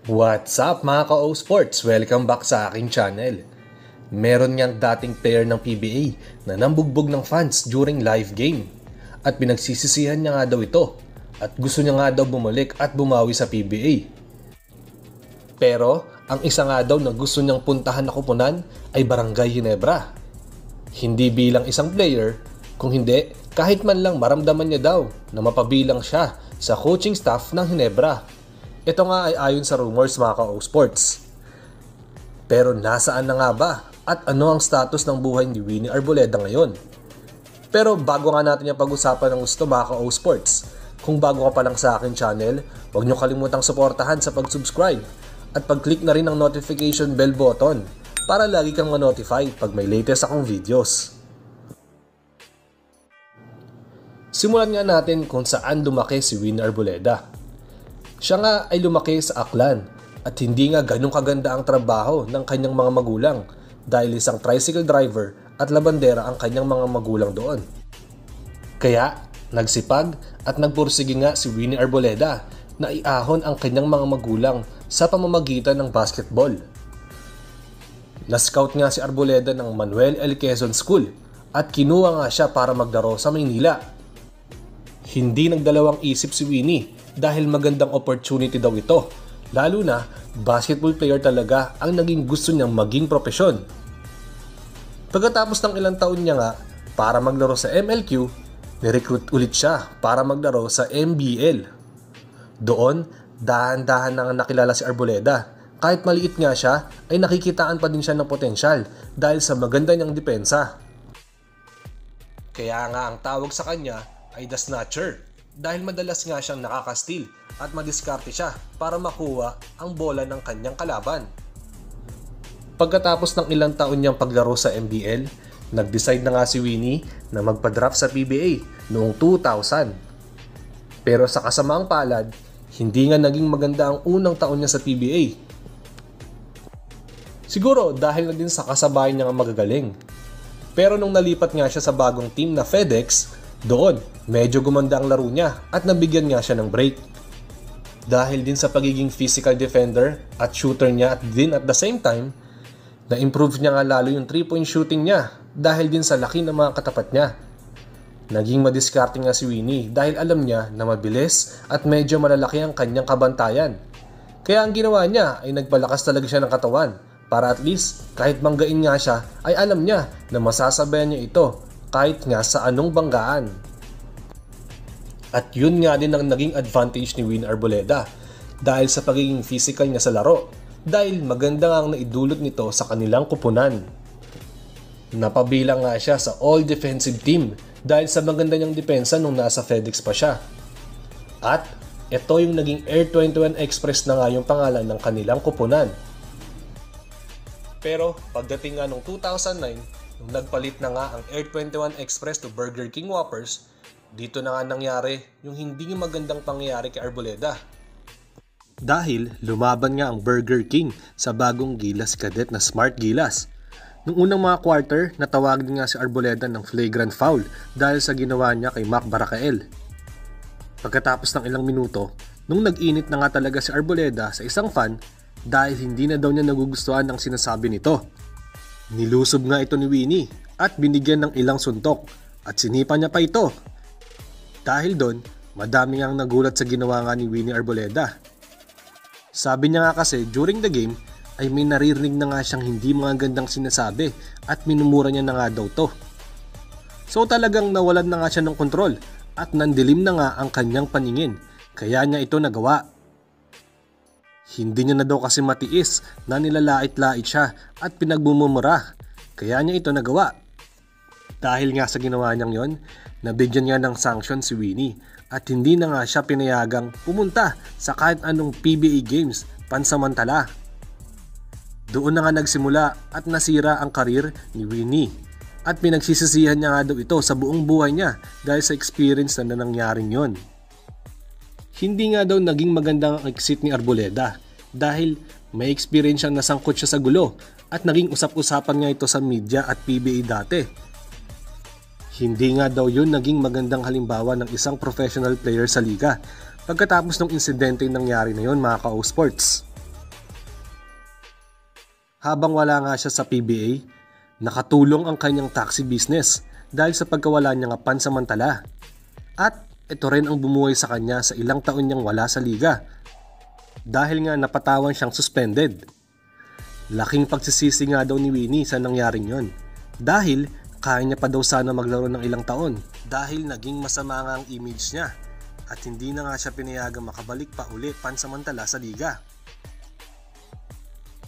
What's up mga ka-O Sports? Welcome back sa aking channel. Meron niyang dating player ng PBA na nambugbog ng fans during live game. At pinagsisisihan niya nga daw ito. At gusto niya nga daw bumalik at bumawi sa PBA. Pero ang isa nga daw na gusto niyang puntahan na koponan ay Barangay Ginebra. Hindi bilang isang player, kung hindi kahit man lang maramdaman niya daw na mapabilang siya sa coaching staff ng Ginebra. Ito nga ay ayon sa rumors mga ka-O Sports. Pero nasaan na nga ba at ano ang status ng buhay ni Winnie Arboleda ngayon? Pero bago nga natin yung pag-usapan ng gusto mga ka-O Sports, kung bago ka pa lang sa akin channel, huwag nyo kalimutang suportahan sa pag-subscribe at pag-click na rin ng notification bell button para lagi kang ma-notify pag may latest akong videos. Simulan nga natin kung saan lumaki si Winnie Arboleda. Siya nga ay lumaki sa Aklan at hindi nga ganun kaganda ang trabaho ng kanyang mga magulang dahil isang tricycle driver at labandera ang kanyang mga magulang doon. Kaya nagsipag at nagpursige nga si Winnie Arboleda na iahon ang kanyang mga magulang sa pamamagitan ng basketball. Na-scout nga si Arboleda ng Manuel L. Quezon School at kinuha nga siya para magdaro sa Maynila. Hindi nagdalawang isip si Winnie dahil magandang opportunity daw ito, lalo na basketball player talaga ang naging gusto niyang maging propesyon. Pagkatapos ng ilang taon niya nga para maglaro sa MLQ, nirecruit ulit siya para maglaro sa MBL. Doon, dahan-dahan na nakilala si Arboleda. Kahit maliit nga siya, ay nakikitaan pa din siya ng potensyal dahil sa maganda niyang depensa. Kaya nga ang tawag sa kanya ay The Snatcher dahil madalas nga siyang nakaka-steal at madiskarte siya para makuha ang bola ng kanyang kalaban. Pagkatapos ng ilang taon niyang paglaro sa MBL, nag-decide na nga si Winnie na magpa-draft sa PBA noong 2000. Pero sa kasamaang palad, hindi nga naging maganda ang unang taon niya sa PBA. Siguro dahil na din sa kasabayan niya nga magagaling. Pero nung nalipat nga siya sa bagong team na FedEx, doon medyo gumanda ang laro niya at nabigyan nga siya ng break. Dahil din sa pagiging physical defender at shooter niya at din at the same time, na-improve niya nga lalo yung 3-point shooting niya dahil din sa laki ng mga katapat niya. Naging madiskarte nga si Winnie dahil alam niya na mabilis at medyo malalaki ang kanyang kabantayan. Kaya ang ginawa niya ay nagpalakas talaga siya ng katawan para at least kahit banggain nga siya ay alam niya na masasabayan niya ito kahit nga sa anong banggaan. At yun nga din ang naging advantage ni Winnie Arboleda dahil sa pagiging physical niya sa laro dahil maganda nga ang naidulot nito sa kanilang kupunan. Napabilang nga siya sa all-defensive team dahil sa maganda niyang depensa nung nasa FedEx pa siya. At ito yung naging Air 21 Express na nga yung pangalan ng kanilang kupunan. Pero pagdating nga nung 2009, nung nagpalit na nga ang Air 21 Express to Burger King Whoppers, dito na nga nangyari yung hindi magandang pangyayari kay Arboleda. Dahil lumaban nga ang Burger King sa bagong Gilas Cadet na Smart Gilas. Nung unang mga quarter, natawag din nga si Arboleda ng flagrant foul dahil sa ginawa niya kay Mac Baracael. Pagkatapos ng ilang minuto, nung nag-init na nga talaga si Arboleda sa isang fan dahil hindi na daw niya nagugustuhan ang sinasabi nito. Nilusob nga ito ni Winnie at binigyan ng ilang suntok at sinipa niya pa ito. Dahil doon, madami ngang nagulat sa ginawa nga ni Winnie Arboleda. Sabi niya nga kasi during the game ay may naririnig na nga siyang hindi magandang sinasabi at minumura niya na nga daw to. So talagang nawalan na nga siya ng kontrol at nandilim na nga ang kanyang paningin kaya niya ito nagawa. Hindi niya na daw kasi matiis na nilalait-lait siya at pinagbumumura kaya niya ito nagawa. Dahil nga sa ginawa niyang yon, nabigyan niya ng sanction si Winnie at hindi na nga siya pinayagang pumunta sa kahit anong PBA games pansamantala. Doon na nga nagsimula at nasira ang karir ni Winnie at pinagsisisihan niya nga daw ito sa buong buhay niya dahil sa experience na nangyaring yon. Hindi nga daw naging magandang ang exit ni Arboleda dahil may experience siyang nasangkot siya sa gulo at naging usap-usapan nga ito sa media at PBA dati. Hindi nga daw yun naging magandang halimbawa ng isang professional player sa liga pagkatapos ng insidente nangyari na yon mga ka-O-Sports. Habang wala nga siya sa PBA, nakatulong ang kanyang taxi business dahil sa pagkawala niya nga pansamantala. At ito rin ang bumuhay sa kanya sa ilang taon niyang wala sa liga dahil nga napatawan siyang suspended. Laking pagsisisi nga daw ni Winnie sa nangyaring yon dahil kaya niya pa daw sana maglaro ng ilang taon dahil naging masama nga ang image niya at hindi na nga siya pinayagang makabalik pa uli pansamantala sa liga.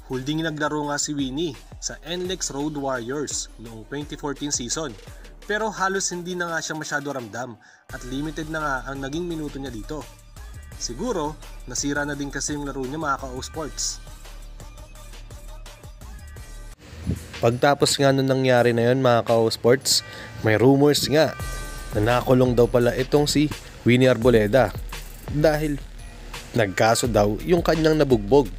Huling naglaro nga si Winnie sa NLEX Road Warriors noong 2014 season pero halos hindi na nga siya masyado ramdam at limited na nga ang naging minuto niya dito. Siguro nasira na din kasi yung laro niya mga ka-O-Sports. Pagtapos nga nung nangyari na yun mga ka-O-Sports, may rumors nga na nakulong daw pala itong si Winnie Arboleda dahil nagkaso daw yung kanyang nabugbog.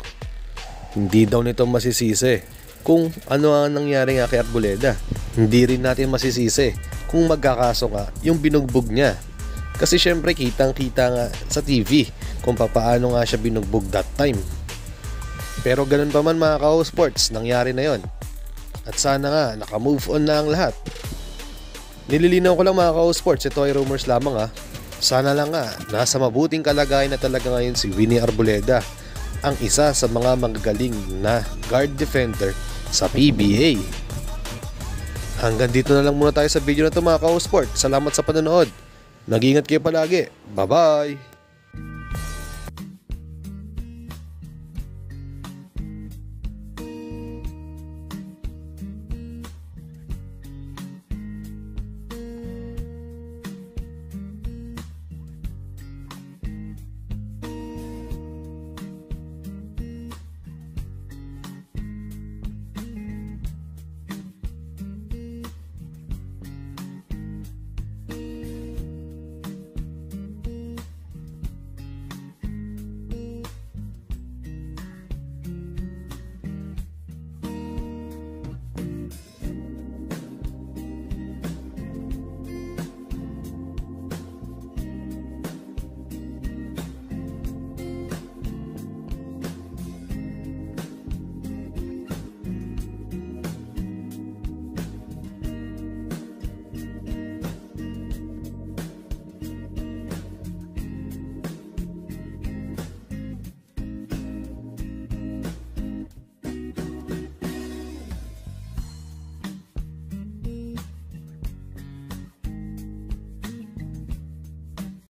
Hindi daw nito masisisi kung ano ang nangyari nga kay Arboleda. Hindi rin natin masisisi kung magkakaso nga yung binugbog niya. Kasi syempre kitang-kita nga sa TV kung paano nga siya binugbog that time. Pero ganun pa man mga ka-O-Sports, nangyari na yon. At sana nga naka-move on na ang lahat. Nililinaw ko lang mga ka-O-Sports, ito ay rumors lamang ha. Sana lang nga nasa mabuting kalagayan na talaga ngayon si Winnie Arboleda, ang isa sa mga magagaling na guard defender sa PBA. Hanggang dito na lang muna tayo sa video na ito mga ka-O-Sport. Salamat sa panonood. Nag-iingat kayo palagi. Bye-bye!